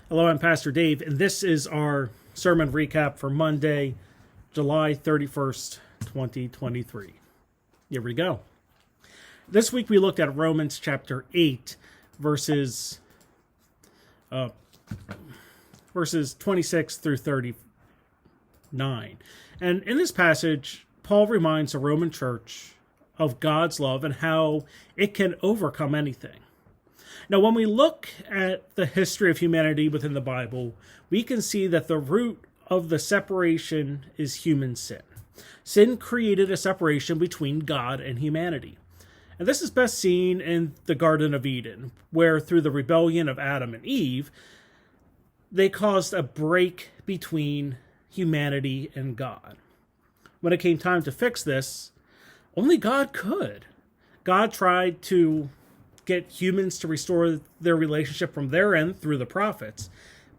Hello, I'm Pastor Dave, and this is our sermon recap for Monday, July 31st, 2023. Here we go. This week we looked at Romans chapter 8, verses 26 through 39. And in this passage, Paul reminds the Roman church of God's love and how it can overcome anything. Now, when we look at the history of humanity within the Bible, we can see that the root of the separation is human sin. Sin created a separation between God and humanity. And this is best seen in the Garden of Eden, where through the rebellion of Adam and Eve, they caused a break between humanity and God. When it came time to fix this, only God could. God tried to get humans to restore their relationship from their end through the prophets,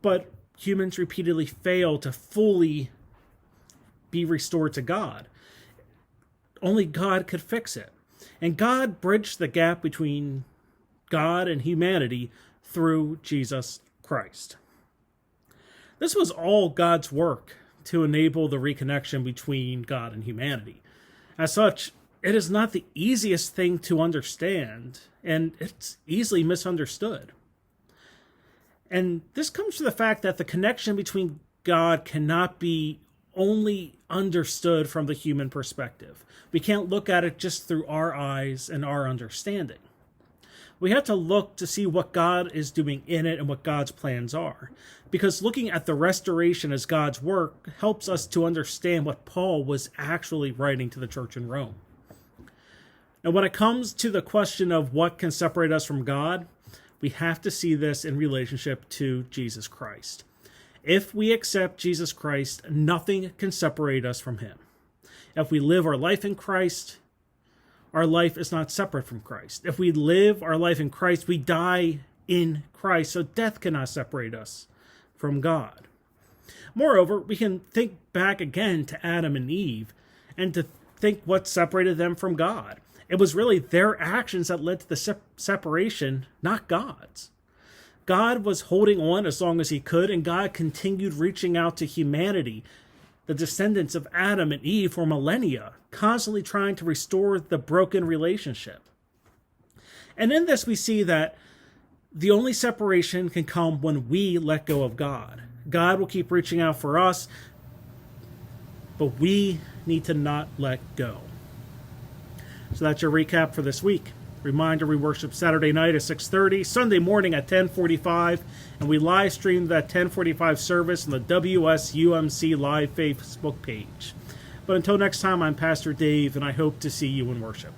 but humans repeatedly fail to fully be restored to God. Only God could fix it. And God bridged the gap between God and humanity through Jesus Christ. This was all God's work to enable the reconnection between God and humanity. As such, it is not the easiest thing to understand, and it's easily misunderstood. And this comes from the fact that the connection between God cannot be only understood from the human perspective. We can't look at it just through our eyes and our understanding. We have to look to see what God is doing in it and what God's plans are. Because looking at the restoration as God's work helps us to understand what Paul was actually writing to the church in Rome. Now, when it comes to the question of what can separate us from God, we have to see this in relationship to Jesus Christ. If we accept Jesus Christ, nothing can separate us from him. If we live our life in Christ, our life is not separate from Christ. If we live our life in Christ, we die in Christ, so death cannot separate us from God. Moreover, we can think back again to Adam and Eve and to think what separated them from God. It was really their actions that led to the separation, not God's. God was holding on as long as he could, and God continued reaching out to humanity, the descendants of Adam and Eve, for millennia, constantly trying to restore the broken relationship. And in this, we see that the only separation can come when we let go of God. God will keep reaching out for us, but we need to not let go. So that's your recap for this week. Reminder, we worship Saturday night at 6:30, Sunday morning at 10:45, and we live stream that 10:45 service on the WSUMC Live Facebook page. But until next time, I'm Pastor Dave, and I hope to see you in worship.